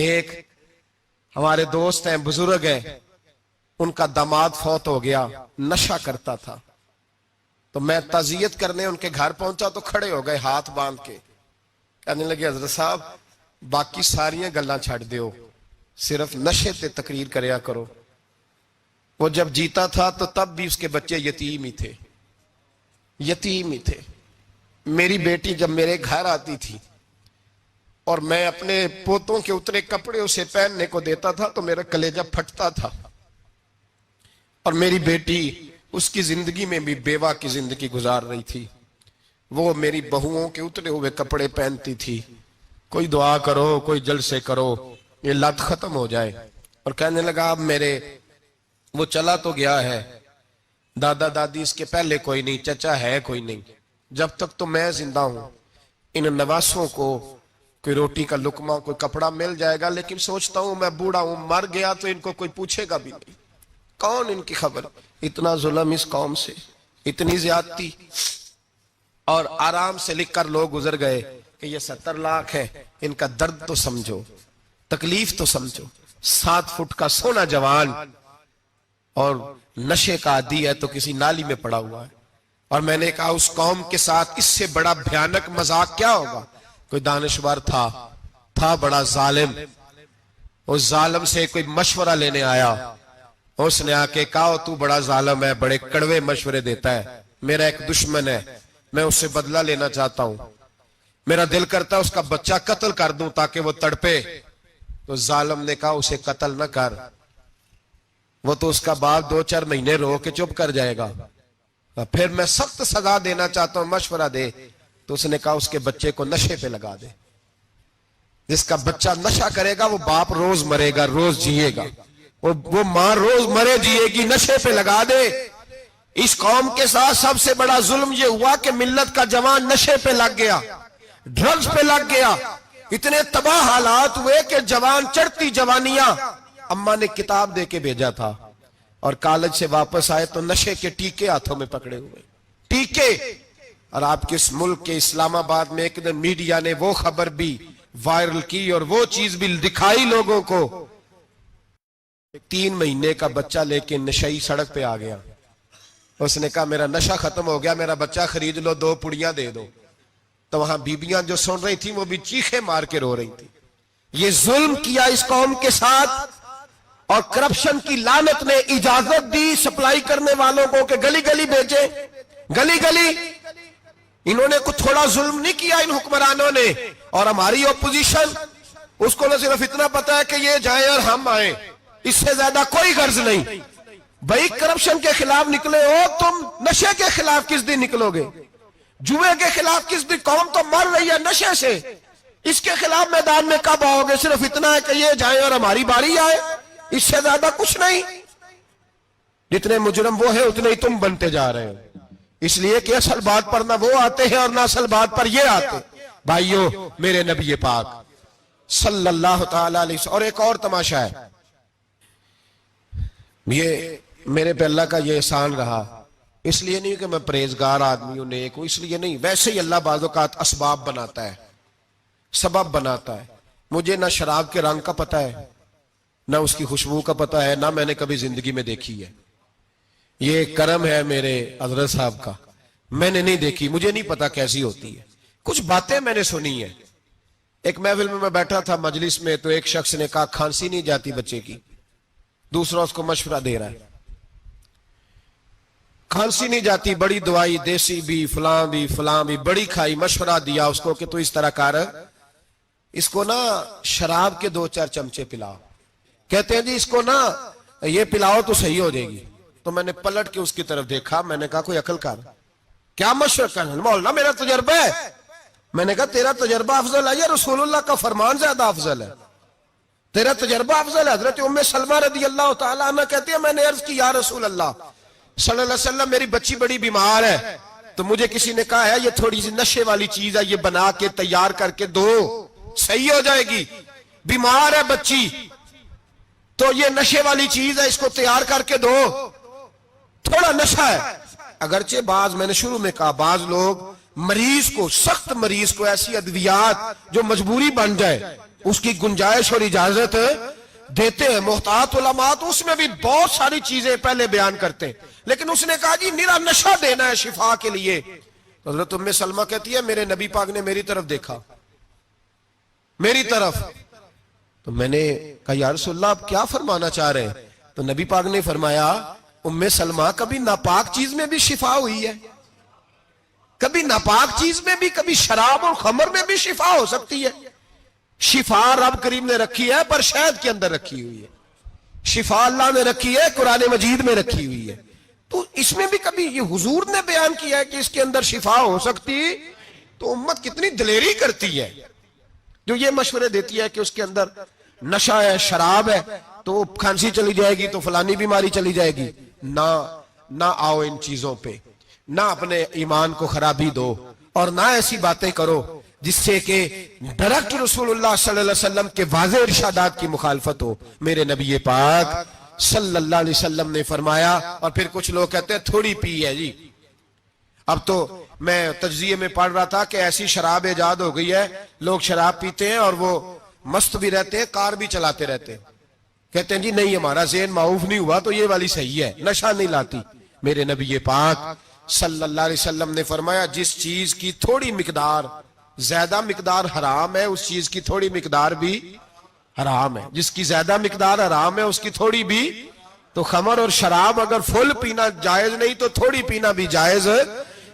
ایک ہمارے دوست ہیں، بزرگ ہیں، ان کا داماد فوت ہو گیا، نشہ کرتا تھا، تو میں تعزیت کرنے ان کے گھر پہنچا تو کھڑے ہو گئے ہاتھ باندھ کے، کہنے لگے حضرت صاحب باقی ساریاں گلاں چھڑ دیو، صرف نشے تے تقریر کریا کرو۔ وہ جب جیتا تھا تو تب بھی اس کے بچے یتیم ہی تھے، یتیم ہی تھے۔ میری بیٹی جب میرے گھر آتی تھی اور میں اپنے پوتوں کے اترے کپڑے اسے پہننے کو دیتا تھا تو میرا کلیجہ پھٹتا تھا، اور میری بیٹی اس کی زندگی میں بھی بیوہ کی زندگی گزار رہی تھی، وہ میری بہوؤں کے اترے ہوئے کپڑے پہنتی تھی، کوئی دعا کرو، کوئی جلسے کرو، یہ لت ختم ہو جائے۔ اور کہنے لگا اب میرے وہ چلا تو گیا ہے، دادا دادی اس کے پہلے کوئی نہیں، چچا ہے کوئی نہیں، جب تک تو میں زندہ ہوں ان نواسوں کو کوئی روٹی کا لقمہ، کوئی کپڑا مل جائے گا، لیکن سوچتا ہوں میں بوڑھا ہوں، مر گیا تو ان کو کوئی پوچھے گا بھی نہیں، کون ان کی خبر۔ اتنا ظلم اس قوم سے، اتنی زیادتی، اور آرام سے لکھ کر لوگ گزر گئے کہ یہ 70 لاکھ ہے، ان کا درد تو سمجھو، تکلیف تو سمجھو۔ 7 فٹ کا سونا جوان اور نشے کا عادی ہے تو کسی نالی میں پڑا ہوا ہے۔ اور میں نے کہا اس قوم کے ساتھ اس سے بڑا بھیانک مذاق کیا ہوگا۔ کوئی دانشور تھا بڑا ظالم، اس ظالم سے کوئی مشورہ لینے آیا، اس نے آ کے کہا تو بڑا ظالم ہے، بڑے کڑوے مشورے دیتا ہے، میرا ایک دشمن ہے، میں اس سے بدلہ لینا چاہتا ہوں، میرا دل کرتا ہے اس کا بچہ قتل کر دوں تاکہ وہ تڑپے۔ تو ظالم نے کہا اسے قتل نہ کر، وہ تو اس کا باپ 2-4 مہینے رو کے چپ کر جائے گا، پھر میں سخت سزا دینا چاہتا ہوں، مشورہ دے۔ تو اس نے کہا اس کے بچے کو نشے پہ لگا دے، جس کا بچہ نشہ کرے گا وہ باپ روز مرے گا، روز جیے گا، وہ ماں روز مرے جیے گی، نشے پہ لگا دے۔ اس قوم کے ساتھ سب سے بڑا ظلم یہ ہوا کہ ملت کا جوان نشے پہ لگ گیا، ڈرگز پہ لگ گیا، اتنے تباہ حالات ہوئے کہ جوان چڑھتی جوانیاں، اماں نے کتاب دے کے بھیجا تھا، اور کالج سے واپس آئے تو نشے کے ٹیکے ہاتھوں میں پکڑے ہوئے، ٹیکے۔ اور آپ کے اس ملک کے اسلام آباد میں ایک دن میڈیا نے وہ خبر بھی وائرل کی اور وہ چیز بھی دکھائی لوگوں کو، 3 مہینے کا بچہ لے کے نشئی سڑک پہ آ گیا، اس نے کہا میرا نشہ ختم ہو گیا، میرا بچہ خرید لو، 2 پڑیاں دے دو۔ تو وہاں بیبیاں جو سن رہی تھیں وہ بھی چیخے مار کے رو رہی تھیں۔ یہ ظلم کیا اس قوم کے ساتھ، اور کرپشن کی لعنت نے اجازت دی سپلائی کرنے والوں کو کہ گلی گلی بیچے، گلی گلی۔ انہوں نے کچھ تھوڑا ظلم نہیں کیا ان حکمرانوں نے، اور ہماری اپوزیشن اس کو نہ صرف اتنا پتا ہے کہ یہ جائیں اور ہم آئیں، اس سے زیادہ کوئی غرض نہیں۔ بھائی کرپشن کے خلاف نکلے ہو تم، نشے کے خلاف کس دن نکلو گے؟ جوئے کے خلاف کس دن؟ قوم تو مر رہی ہے نشے سے، اس کے خلاف میدان میں کب آؤ گے؟ صرف اتنا ہے کہ یہ جائیں اور ہماری باری آئے، اس سے زیادہ کچھ نہیں۔ جتنے مجرم وہ ہیں اتنے ہی تم بنتے جا رہے ہو، اس لیے کہ اصل بات پر نہ وہ آتے ہیں اور نہ اصل بات پر یہ آتے۔ بھائیو، میرے نبی پاک صلی اللہ تعالی علیہ وسلم، اور ایک اور تماشا ہے، یہ میرے پہ اللہ کا یہ احسان رہا، اس لیے نہیں کہ میں پرہیزگار آدمی ہوں، نیک ہوں، اس لیے نہیں، ویسے ہی اللہ بعض اوقات اسباب بناتا ہے، سبب بناتا ہے۔ مجھے نہ شراب کے رنگ کا پتہ ہے، نہ اس کی خوشبو کا پتہ ہے، نہ میں نے کبھی زندگی میں دیکھی ہے، یہ کرم ہے میرے حضرت صاحب کا، میں نے نہیں دیکھی، مجھے نہیں پتا کیسی ہوتی ہے، کچھ باتیں میں نے سنی ہیں۔ ایک محفل میں بیٹھا تھا مجلس میں، تو ایک شخص نے کہا کھانسی نہیں جاتی بچے کی، دوسرا اس کو مشورہ دے رہا ہے، کھانسی نہیں جاتی، بڑی دوائی دیسی بھی فلاں بھی بڑی کھائی، مشورہ دیا اس کو کہ تو اس طرح کر، اس کو نا شراب کے 2-4 چمچے پلاؤ، کہتے ہیں جی اس کو نا یہ پلاؤ تو صحیح ہو جائے گی۔ تو میں نے پلٹ کے اس کی طرف دیکھا، میں نے کہا کوئی عقل کر، کیا مشورہ کرنا؟ مولانا میرا تجربہ ہے۔ میں نے کہا تیرا تجربہ افضل ہے یا رسول اللہ کا فرمان زیادہ افضل ہے؟ تیرا تجربہ افضل ہے۔ حضرت ام سلمہ رضی اللہ تعالیٰ عنہ کہتی ہے میں نے عرض کی یا رسول اللہ صلی اللہ علیہ وسلم میری بچی بڑی بیمار ہے، تو مجھے کسی نے کہا ہے یہ تھوڑی سی نشے والی چیز ہے، یہ بنا کے تیار کر کے دو، صحیح ہو جائے گی، بیمار ہے بچی تو یہ نشے والی چیز ہے، اس کو تیار کر کے دو، تھوڑا نشہ ہے۔ اگرچہ بعض، میں نے شروع میں کہا، بعض لوگ مریض کو، سخت مریض کو ایسی ادویات جو مجبوری بن جائے اس کی گنجائش اور اجازت دیتے ہیں. محتاط علماء تو اس میں بھی بہت ساری چیزیں پہلے بیان کرتے ہیں, لیکن اس نے کہا جی میرا نشہ دینا ہے شفا کے لیے. حضرت ام سلمہ کہتی ہے میرے نبی پاک نے میری طرف دیکھا, میری طرف, تو میں نے کہا یا رسول اللہ آپ کیا فرمانا چاہ رہے ہیں؟ تو نبی پاک نے فرمایا ام سلمہ کبھی ناپاک چیز میں بھی شفا ہوئی ہے, کبھی ناپاک چیز میں بھی, کبھی شراب اور خمر میں بھی شفا ہو سکتی ہے. شفا رب کریم نے رکھی ہے پر شہد کے اندر رکھی ہوئی ہے, شفا اللہ نے رکھی ہے قرآن مجید میں رکھی ہوئی ہے. تو اس میں بھی کبھی یہ حضور نے بیان کیا ہے کہ اس کے اندر شفا ہو سکتی, تو امت کتنی دلیری کرتی ہے جو یہ مشورے دیتی ہے کہ اس کے اندر نشہ ہے, شراب ہے, تو کھانسی چلی جائے گی تو فلانی بیماری چلی جائے گی. نہ آؤ ان چیزوں پہ, نہ اپنے ایمان کو خرابی دو, اور نہ ایسی باتیں کرو جس سے کہ ڈائریکٹ رسول اللہ صلی اللہ علیہ وسلم کے واضح ارشادات کی مخالفت ہو. میرے نبی پاک صلی اللہ علیہ وسلم نے فرمایا, اور پھر کچھ لوگ کہتے ہیں تھوڑی پی ہے جی. اب تو میں تجزیے میں پڑھ رہا تھا کہ ایسی شراب ایجاد ہو گئی ہے, لوگ شراب پیتے ہیں اور وہ مست بھی رہتے ہیں, کار بھی چلاتے رہتے ہیں, کہتے ہیں جی نہیں ہمارا ذہن معاف نہیں ہوا تو یہ والی صحیح ہے, نشہ نہیں لاتی. میرے نبی پاک صلی اللہ علیہ وسلم نے فرمایا جس چیز کی تھوڑی مقدار, زیادہ مقدار حرام ہے اس چیز کی تھوڑی مقدار بھی حرام ہے. جس کی زیادہ مقدار حرام ہے اس کی تھوڑی بھی. تو خمر اور شراب اگر فل پینا جائز نہیں تو تھوڑی پینا بھی جائز,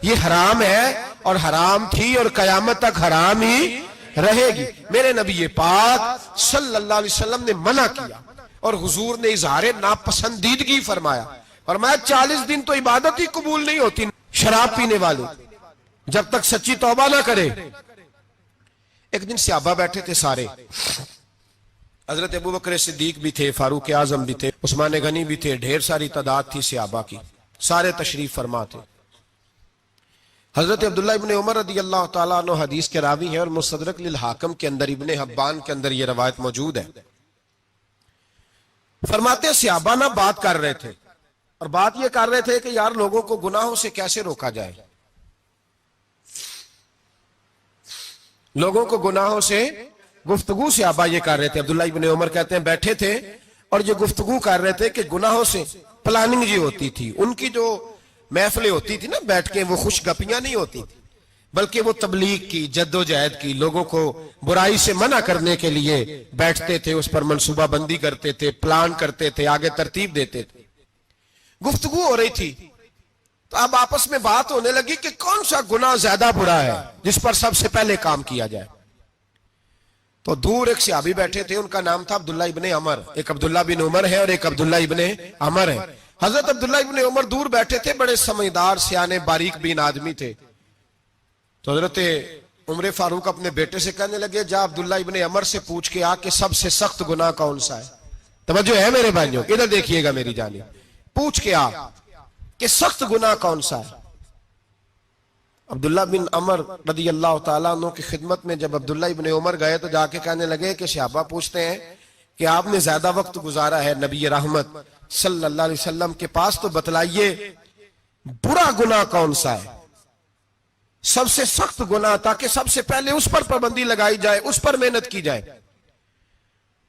یہ حرام ہے اور حرام تھی اور قیامت تک حرام ہی رہے گی. میرے نبی پاک صلی اللہ علیہ وسلم نے منع کیا اور حضور نے اظہار ناپسندیدگی فرمایا, فرمایا 40 دن تو عبادت ہی قبول نہیں ہوتی شراب پینے والے جب تک سچی توبہ نہ کرے. ایک دن صحابہ بیٹھے تھے سارے, حضرت ابو بکر صدیق بھی تھے, فاروق اعظم بھی تھے, عثمان غنی بھی تھے, ڈھیر ساری تعداد تھی صحابہ کی, سارے تشریف فرما تھے. حضرت عبداللہ ابن عمر رضی اللہ تعالیٰ عنہ حدیث کے راوی ہیں اور مستدرک للحاکم کے اندر, ابن حبان کے اندر یہ روایت موجود ہے. فرماتے ہیں صحابہ نہ بات کر رہے تھے, اور بات یہ کر رہے تھے کہ یار لوگوں کو گناہوں سے کیسے روکا جائے, لوگوں کو گناہوں سے گفتگو. صحابہ یہ کر رہے تھے, عبداللہ ابن عمر کہتے ہیں بیٹھے تھے اور یہ گفتگو کر رہے تھے کہ گناہوں سے پلاننگ یہ ہوتی تھی. ان کی جو محفلیں ہوتی تھی نا بیٹھ کے, وہ خوش گپیاں نہیں ہوتی تھی بلکہ وہ تبلیغ کی, جد و جہد کی, لوگوں کو برائی سے منع کرنے کے لیے بیٹھتے تھے, اس پر منصوبہ بندی کرتے تھے, پلان کرتے تھے, آگے ترتیب دیتے تھے. گفتگو ہو رہی تھی تو اب آپس میں بات ہونے لگی کہ کون سا گناہ زیادہ برا ہے جس پر سب سے پہلے کام کیا جائے. تو دور ایک صحابی بیٹھے تھے, ان کا نام تھا عبداللہ ابن عمر. ایک عبداللہ بن عمر ہے اور ایک عبداللہ ابن عمر ہے. حضرت عبداللہ ابن عمر دور بیٹھے تھے, بڑے سمجھدار سیانے باریک بین آدمی تھے. تو حضرت عمر فاروق اپنے بیٹے سے کہنے لگے جا عبداللہ ابن عمر سے پوچھ کے آ کہ سب سے سخت گناہ کون سا ہے. توجہ ہے میرے بھائیوں, ادھر دیکھیے گا میری جانب, پوچھ کے آ کہ سخت گناہ کون سا ہے. عبداللہ بن عمر رضی اللہ تعالیٰ عنہ کی خدمت میں جب عبداللہ ابن عمر گئے تو جا کے کہنے لگے کہ صحابہ پوچھتے ہیں کہ آپ نے زیادہ وقت گزارا ہے نبی رحمت صلی اللہ علیہ وسلم کے پاس, تو بتلائیے برا گناہ کون سا ہے, سب سے سخت گناہ, تاکہ سب سے پہلے اس پر پابندی لگائی جائے, اس پر محنت کی جائے.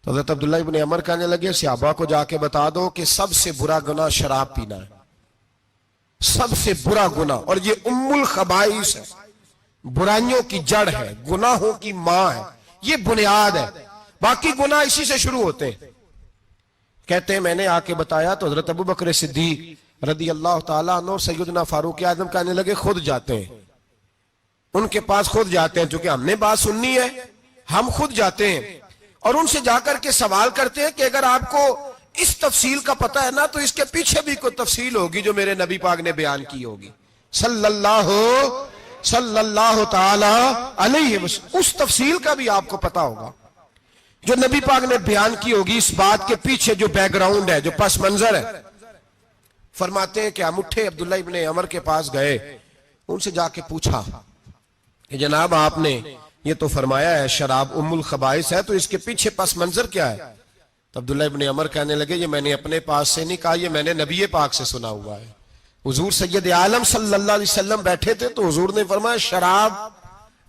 تو حضرت عبداللہ ابن عمر کہنے لگے صحابہ کو جا کے بتا دو کہ سب سے برا گناہ شراب پینا ہے, سب سے برا گناہ, اور یہ ام الخبائث ہے, برائیوں کی جڑ ہے, گناہوں کی ماں ہے, یہ بنیاد ہے, باقی گناہ اسی سے شروع ہوتے ہیں. کہتے ہیں میں نے آ کے بتایا تو حضرت ابو بکر صدیق رضی اللہ تعالیٰ عنہ سیدنا فاروق اعظم کہنے لگے خود جاتے ہیں, ان کے پاس خود جاتے ہیں, چونکہ ہم نے بات سننی ہے ہم خود جاتے ہیں اور ان سے جا کر کے سوال کرتے ہیں کہ اگر آپ کو اس تفصیل کا پتہ ہے نا تو اس کے پیچھے بھی کوئی تفصیل ہوگی جو میرے نبی پاک نے بیان کی ہوگی صلی اللہ تعالی علیہ وسلم, اس تفصیل کا بھی آپ کو پتہ ہوگا جو نبی پاک نے بیان کی ہوگی, اس بات کے پیچھے جو بیک گراؤنڈ ہے, جو پس منظر ہے. فرماتے ہیں کہ ہم اٹھے, عبداللہ ابن عمر کے پاس گئے, ان سے جا کے پوچھا کہ جناب آپ نے یہ تو فرمایا ہے شراب ام الخبائث ہے, تو اس کے پیچھے پس منظر کیا ہے؟ تو عبداللہ ابن عمر کہنے لگے یہ میں نے اپنے پاس سے نہیں کہا, یہ میں نے نبی پاک سے سنا ہوا ہے. حضور سید عالم صلی اللہ علیہ وسلم بیٹھے تھے تو حضور نے فرمایا شراب,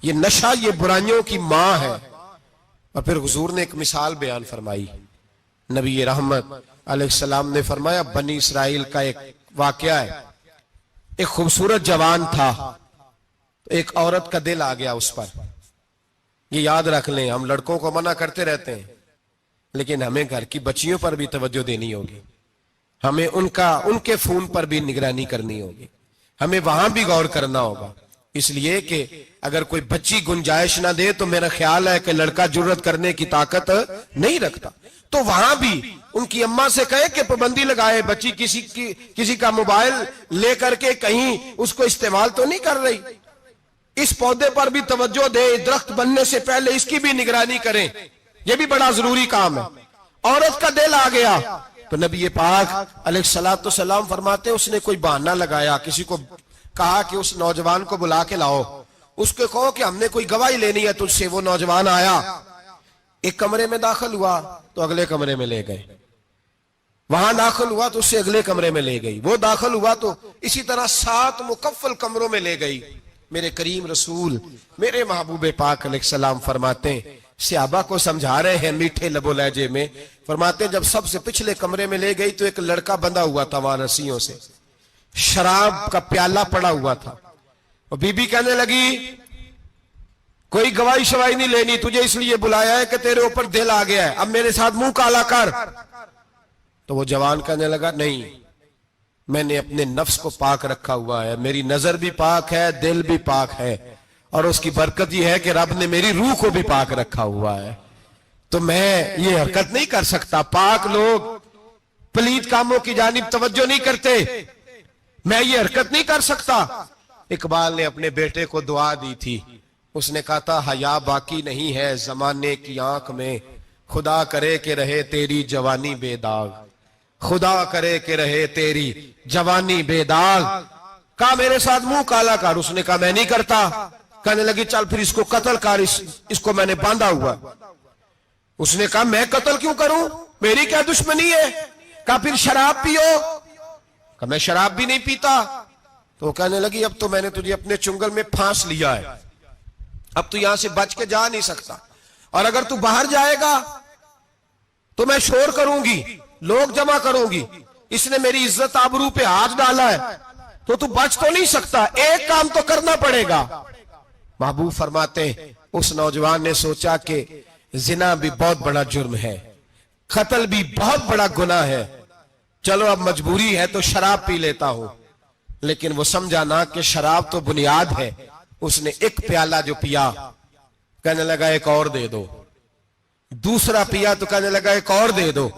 یہ نشہ, یہ برائیوں کی ماں ہے, اور پھر حضور نے ایک مثال بیان فرمائی. نبی رحمت علیہ السلام نے فرمایا بنی اسرائیل کا ایک واقعہ ہے. ایک خوبصورت جوان تھا, ایک عورت کا دل آ گیا اس پر. یہ یاد رکھ لیں, ہم لڑکوں کو منع کرتے رہتے ہیں لیکن ہمیں گھر کی بچیوں پر بھی توجہ دینی ہوگی, ہمیں ان کے فون پر بھی نگرانی کرنی ہوگی, ہمیں وہاں بھی غور کرنا ہوگا. اس لیے کہ اگر کوئی بچی گنجائش نہ دے تو میرا خیال ہے کہ لڑکا جرت کرنے کی طاقت نہیں رکھتا. تو وہاں بھی ان کی اماں سے کہے کہ پابندی لگائے, بچی کسی کا موبائل لے کر کے کہیں اس کو استعمال تو نہیں کر رہی, اس پودے پر بھی توجہ دے, درخت بننے سے پہلے اس کی بھی نگرانی کریں, یہ بھی بڑا ضروری کام ہے. عورت کا دل آ گیا تو نبی پاک علیہ الصلوۃ والسلام فرماتے اس نے کوئی بہانہ لگایا, کسی کو کہا کہ اس نوجوان کو بلا کے لاؤ, اس کو کہو کہ ہم نے کوئی گواہی لینی ہے تجھ سے. وہ نوجوان آیا, ایک کمرے میں داخل ہوا تو اگلے کمرے میں لے گئے, وہاں داخل ہوا تو اس سے اگلے کمرے میں لے گئی, وہ داخل ہوا تو اسی طرح 7 مکفل کمروں میں لے گئی. میرے کریم رسول میرے محبوب پاک علیہ السلام فرماتے ہیں, صحابہ کو سمجھا رہے ہیں میٹھے لب و لہجے میں, فرماتے ہیں جب سب سے پچھلے کمرے میں لے گئی تو ایک لڑکا بندھا ہوا تھا وہاں رسیوں سے, شراب کا پیالہ پڑا ہوا تھا. اور بی بی کہنے لگی کوئی گواہی شواہی نہیں لینی, تجھے اس لیے بلایا ہے کہ تیرے اوپر دل آ گیا ہے, اب میرے ساتھ منہ کالا کر. تو وہ جوان کہنے لگا نہیں, میں نے اپنے نفس کو پاک رکھا ہوا ہے, میری نظر بھی پاک ہے, دل بھی پاک ہے, اور اس کی برکت یہ ہے کہ رب نے میری روح کو بھی پاک رکھا ہوا ہے, تو میں یہ حرکت نہیں کر سکتا. پاک لوگ پلید کاموں کی جانب توجہ نہیں کرتے, میں یہ حرکت نہیں کر سکتا. اقبال نے اپنے بیٹے کو دعا دی تھی, اس نے کہا تھا حیا باقی نہیں ہے زمانے کی آنکھ میں, خدا کرے کہ رہے تیری جوانی بے داغ, خدا کرے کہ رہے تیری جوانی بے داغ. کہا میرے ساتھ منہ کالا کر, اس نے کہا میں نہیں کرتا. کہنے لگی چل پھر اس کو قتل کر, اس کو میں نے باندھا ہوا. اس نے کہا میں قتل کیوں کروں, میری کیا دشمنی ہے. کہا پھر شراب پیو, کہا میں شراب بھی نہیں پیتا. تو کہنے لگی اب تو میں نے تجھے اپنے چنگل میں پھانس لیا ہے, اب تو یہاں سے بچ کے جا نہیں سکتا, اور اگر تو باہر جائے گا تو میں شور کروں گی, لوگ جمع کروں گی, اس نے میری عزت آبرو پہ ہاتھ ڈالا ہے, تو بچ تو نہیں سکتا, ایک کام تو کرنا پڑے گا. محبوب فرماتے اس نوجوان نے سوچا کہ زنا بھی بہت بڑا جرم ہے, قتل بھی بہت بڑا گناہ ہے, چلو اب مجبوری ہے تو شراب پی لیتا ہوں. لیکن وہ سمجھا نہ کہ شراب تو بنیاد ہے. اس نے ایک پیالہ جو پیا, کہنے لگا ایک اور دے دو, دوسرا پیا تو کہنے لگا ایک اور دے دو.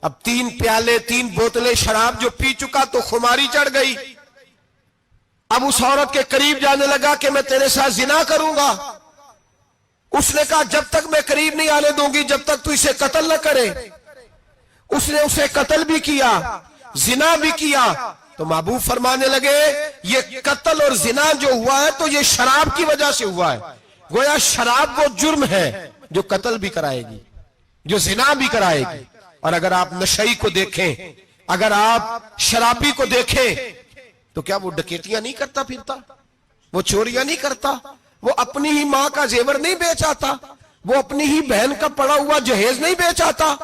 اب 3 پیالے 3 بوتلیں شراب جو پی چکا تو خماری چڑھ گئی. اب اس عورت کے قریب جانے لگا کہ میں تیرے ساتھ زنا کروں گا. اس نے کہا جب تک میں قریب نہیں آنے دوں گی جب تک تو اسے قتل نہ کرے. اس نے اسے قتل بھی کیا, زنا بھی کیا. تو محبوب فرمانے لگے یہ قتل اور زنا جو ہوا ہے تو یہ شراب کی وجہ سے ہوا ہے. گویا شراب وہ جرم ہے جو قتل بھی کرائے گی, جو زنا بھی کرائے گی. اور اگر آپ نشئی کو دیکھیں, اگر آپ شرابی کو دیکھیں تو کیا وہ ڈکیتیاں نہیں کرتا پھرتا, وہ چوریاں نہیں کرتا, وہ اپنی ہی ماں کا زیور نہیں بیچ آتا, وہ اپنی ہی بہن کا پڑا ہوا جہیز نہیں بیچ آتا,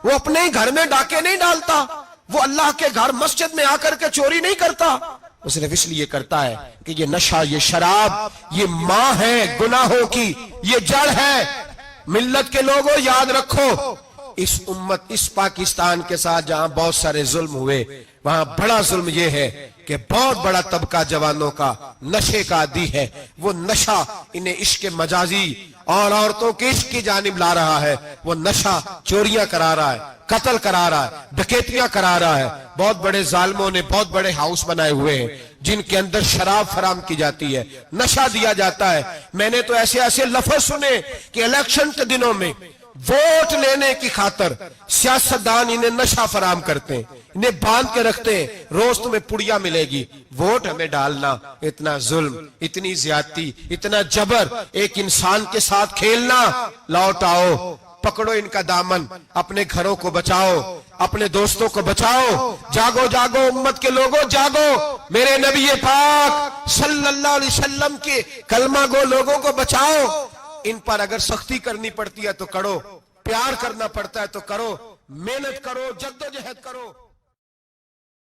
وہ اپنے ہی گھر میں ڈاکے نہیں ڈالتا, وہ اللہ کے گھر مسجد میں آ کر کے چوری نہیں کرتا. وہ صرف اس لیے کرتا ہے کہ یہ نشہ, یہ شراب, یہ ماں ہے گناہوں کی, یہ جڑ ہے. ملت کے لوگوں یاد رکھو, اس امت, اس پاکستان کے ساتھ جہاں بہت سارے ظلم ہوئے, وہاں بڑا ظلم یہ ہے کہ بہت بڑا طبقہ جوانوں کا نشے کا عادی ہے. وہ نشہ انہیں عشق مجازی اور عورتوں کے عشق کی جانب لا رہا ہے. وہ نشہ چوریاں کرا رہا ہے, قتل کرا رہا ہے, ڈکیتیاں کرا رہا ہے. بہت بڑے ظالموں نے بہت بڑے ہاؤس بنائے ہوئے ہیں جن کے اندر شراب فراہم کی جاتی ہے, نشہ دیا جاتا ہے. میں نے تو ایسے ایسے لفظ سنے کہ الیکشن کے دنوں میں ووٹ لینے کی خاطر سیاستدان انہیں نشہ فراہم کرتے ہیں, انہیں باندھ کے رکھتے ہیں, روز تمہیں پڑیا ملے گی, ووٹ ہمیں ڈالنا. اتنا ظلم, اتنی زیادتی, اتنا جبر, ایک انسان کے ساتھ کھیلنا. لوٹ آؤ, پکڑو ان کا دامن, اپنے گھروں کو بچاؤ, اپنے دوستوں کو بچاؤ. جاگو جاگو امت کے لوگوں, جاگو. میرے نبی پاک صلی اللہ علیہ وسلم کے کلمہ گو لوگوں کو بچاؤ. ان پر اگر سختی کرنی پڑتی ہے تو کرو، پیار کرنا پڑتا ہے تو کرو، محنت کرو، جدوجہد کرو.